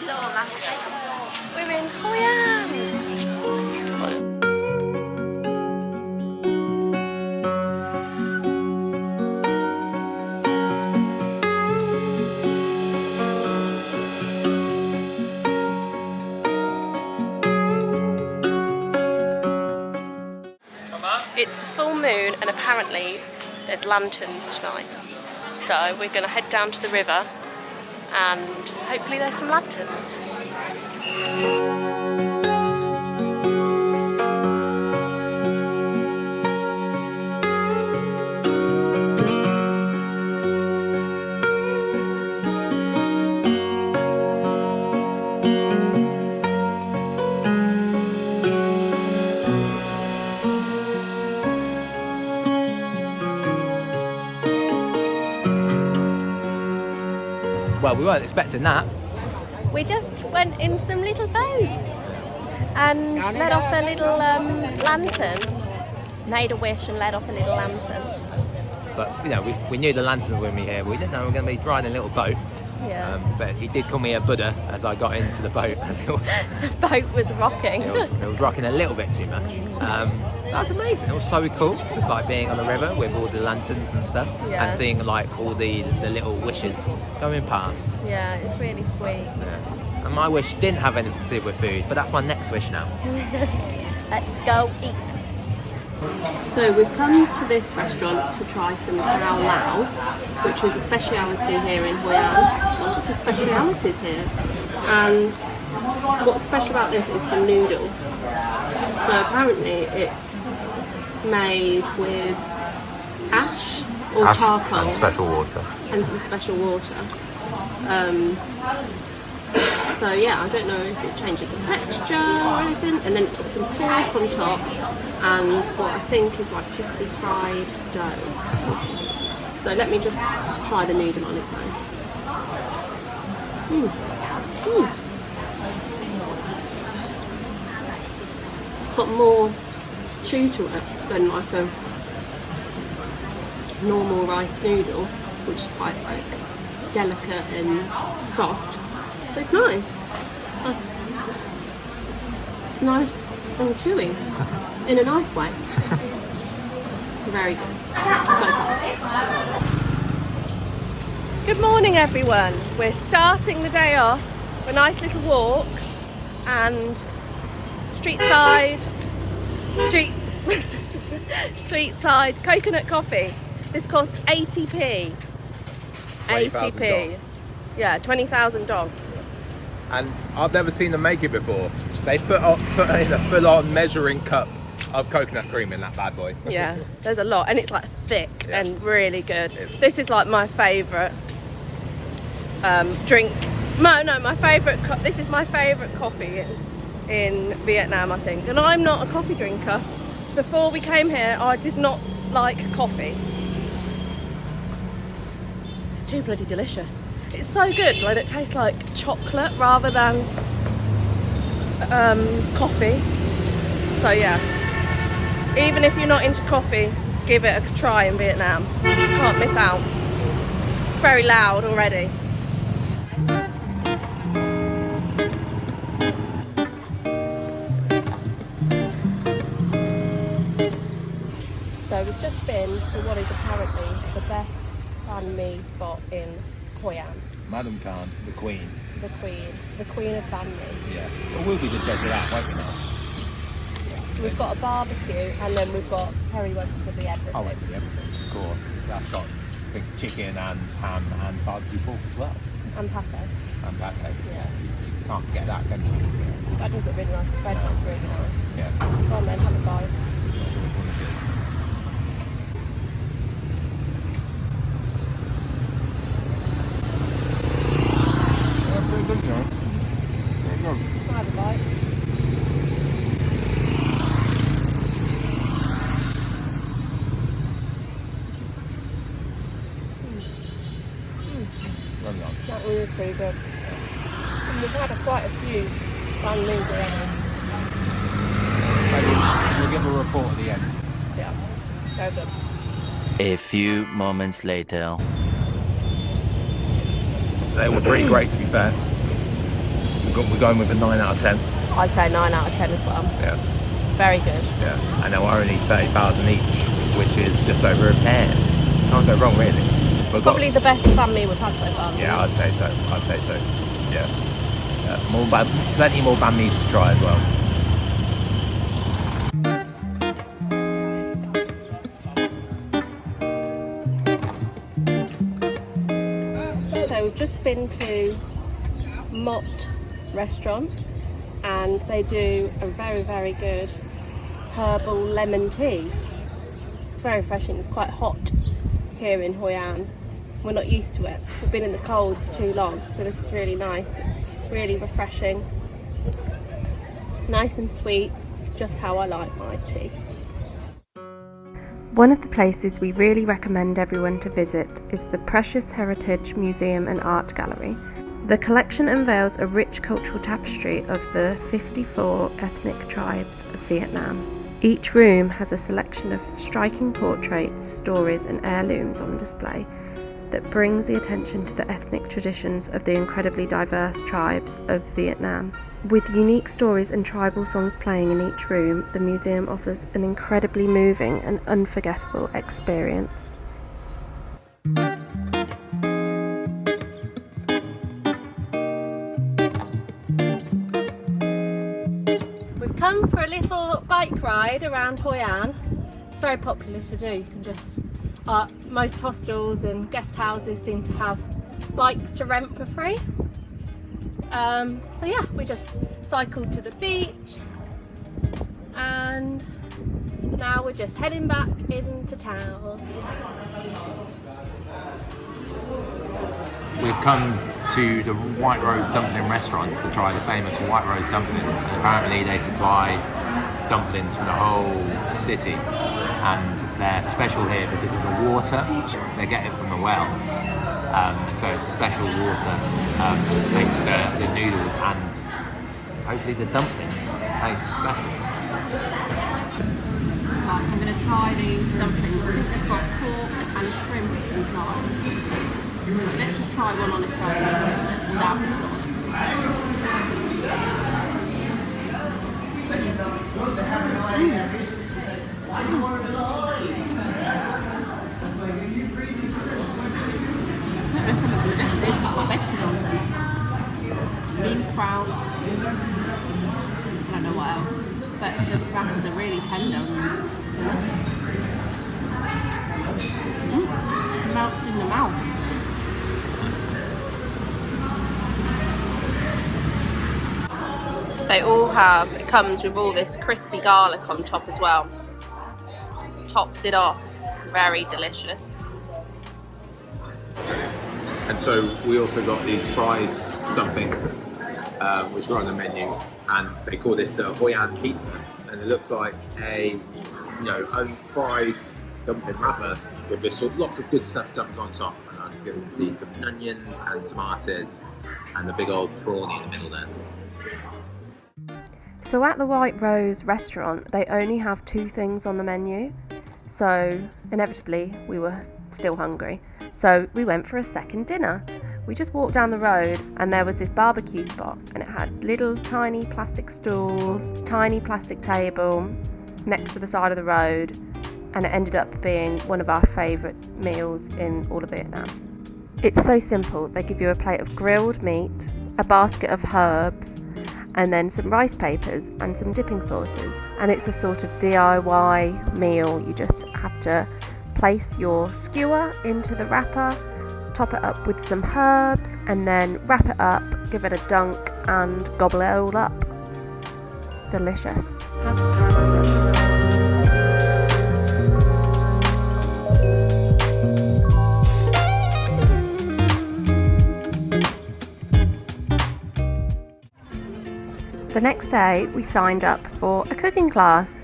We're in Hoi An. It's the full moon and apparently there's lanterns tonight. So we're going to head down to the river and hopefully there's some lanterns. Well, we weren't expecting that. We just went in some little boats and let off a little lantern. Made a wish and let off a little lantern. But, you know, we knew the lanterns were going to be here. We didn't know we were going to be riding a little boat. Yeah. But he did call me a Buddha as I got into the boat. The boat was rocking. It was rocking a little bit too much. That was amazing. It was so cool. It's like being on the river with all the lanterns and stuff, and seeing like all the little wishes going past. Yeah, it's really sweet. Yeah. And my wish didn't have anything to do with food, but that's my next wish now. Let's go eat. So we've come to this restaurant to try some Khao Lao, which is a speciality here in Hoi An. Lots of specialities here. And what's special about this is the noodle. So apparently it's made with ash or charcoal and special water. So yeah, I don't know if it changes the texture or anything. And then it's got some pork on top and what I think is like crispy fried dough. So let me just try the noodle on its own. It's got more chew to it than like a normal rice noodle, which is quite like delicate and soft. But it's nice. Nice and chewy in a nice way. Very good. So far. Good morning everyone. We're starting the day off with a nice little walk and street side coconut coffee. This cost 80p. 80p. Yeah, 20,000 dong. And I've never seen them make it before. They put in a full-on measuring cup of coconut cream in that bad boy. Yeah, there's a lot, and it's like thick and really good. This is like my favourite drink. My favourite. This is my favourite coffee in Vietnam, I think. And I'm not a coffee drinker. Before we came here, I did not like coffee. It's too bloody delicious. It's so good, like it tastes like chocolate rather than coffee. So yeah, even if you're not into coffee, give it a try in Vietnam. You can't miss out. It's very loud already. So we've just been to what is apparently the best banh mi spot in Hoi An. Madam Khan, the Queen. The Queen of Banh mi. Yeah. Well, we'll be the judge of that, won't we now? We've got a barbecue and then we've got periwinkle for the everything. Oh, everything, of course. That's got big chicken and ham and barbecue pork as well. And pate. And pate. Yeah. You can't forget that, can you? That does look really nice. The bread looks really nice. Yeah. Go on then, have a bite. Not sure which one this is. Pretty good, you know. Very good. Have a bite. That was pretty good. And we've had quite a few banh mi's already. We'll give a report at the end. Yeah, very good. A few moments later. So they were pretty great, to be fair. we're going with a 9 out of 10. I'd say 9 out of 10 as well. Yeah. Very good. Yeah. And they were only 30,000 each, which is just over a pair. Can't go wrong, really. We've Probably the best banh mi we've had so far. Yeah, I'd say so. Yeah. Plenty more banh mis to try as well. So we've just been to Mott restaurant, and they do a very, very good herbal lemon tea. It's very refreshing. It's quite hot here in Hoi An. We're not used to it. We've been in the cold for too long, so this is really nice, really refreshing, nice and sweet, just how I like my tea. One of the places we really recommend everyone to visit is the Precious Heritage Museum and Art Gallery. The collection unveils a rich cultural tapestry of the 54 ethnic tribes of Vietnam. Each room has a selection of striking portraits, stories and heirlooms on display that brings the attention to the ethnic traditions of the incredibly diverse tribes of Vietnam. With unique stories and tribal songs playing in each room, the museum offers an incredibly moving and unforgettable experience. We've come for a little bike ride around Hoi An. It's very popular to do. You can just most hostels and guest houses seem to have bikes to rent for free. So yeah, we just cycled to the beach and now we're just heading back into town. We've come to the White Rose Dumpling restaurant to try the famous White Rose dumplings. And apparently they supply dumplings for the whole city, and they're special here because of the water. They get it from the well, so it's special water makes the noodles and hopefully the dumplings taste special. Right, so I'm going to try these dumplings. I think they've got pork and shrimp inside. Let's just try one on its own without the sauce. There's some of the definitely got vegetables in it. Bean sprouts. I don't know what else. But the wrappers are really tender and delicious. It melts in the mouth. They all have, it comes with all this crispy garlic on top as well. Tops it off. Very delicious. And so we also got these fried something, which were on the menu, and they call this the Hoi An pizza, and it looks like a unfried dumpling wrapper with this lots of good stuff dumped on top. And I can see some onions and tomatoes and the big old prawn in the middle there. So at the White Rose restaurant, they only have 2 things on the menu. So inevitably, we were still hungry. So we went for a second dinner. We just walked down the road and there was this barbecue spot, and it had little tiny plastic stools, tiny plastic table next to the side of the road, and it ended up being one of our favourite meals in all of Vietnam. It's so simple. They give you a plate of grilled meat, a basket of herbs, and then some rice papers and some dipping sauces, and it's a sort of DIY meal. You just have to place your skewer into the wrapper, top it up with some herbs, and then wrap it up, give it a dunk and gobble it all up. Delicious. The next day we signed up for a cooking class.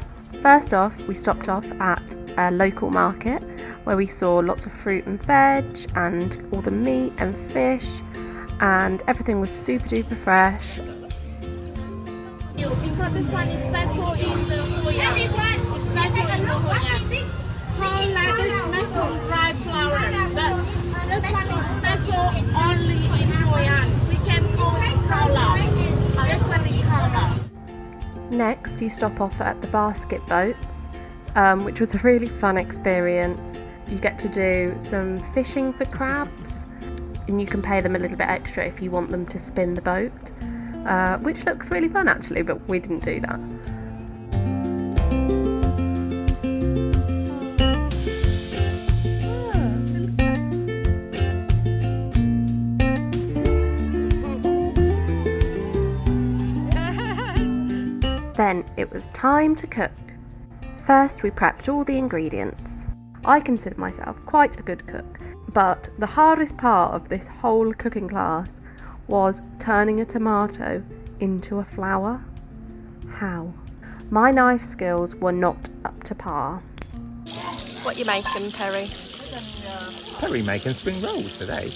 First off, we stopped off at a local market where we saw lots of fruit and veg and all the meat and fish, and everything was super duper fresh. Because this one is special in the Hoi An. It's special in the Hoi An. Prawn ladder is made from dried flour, but this one is special only in Hoi An. We can call it prawn ladder. Next, you stop off at the basket boats, which was a really fun experience. You get to do some fishing for crabs, and you can pay them a little bit extra if you want them to spin the boat, which looks really fun actually, but we didn't do that. Then it was time to cook. First, we prepped all the ingredients. I consider myself quite a good cook, but the hardest part of this whole cooking class was turning a tomato into a flower. How? My knife skills were not up to par. What you making, Perry? Perry making spring rolls today.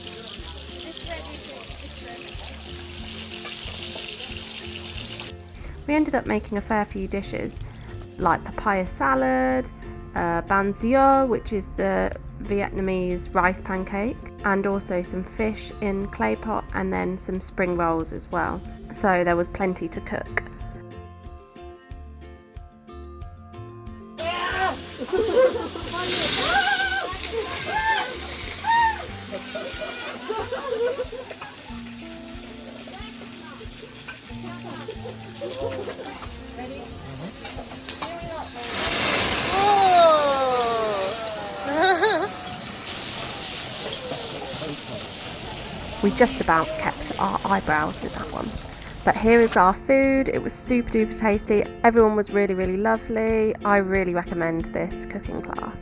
We ended up making a fair few dishes, like papaya salad, banh xio, which is the Vietnamese rice pancake, and also some fish in clay pot, and then some spring rolls as well. So there was plenty to cook. We just about kept our eyebrows with that one. But here is our food. It was super duper tasty. Everyone was really, really lovely. I really recommend this cooking class.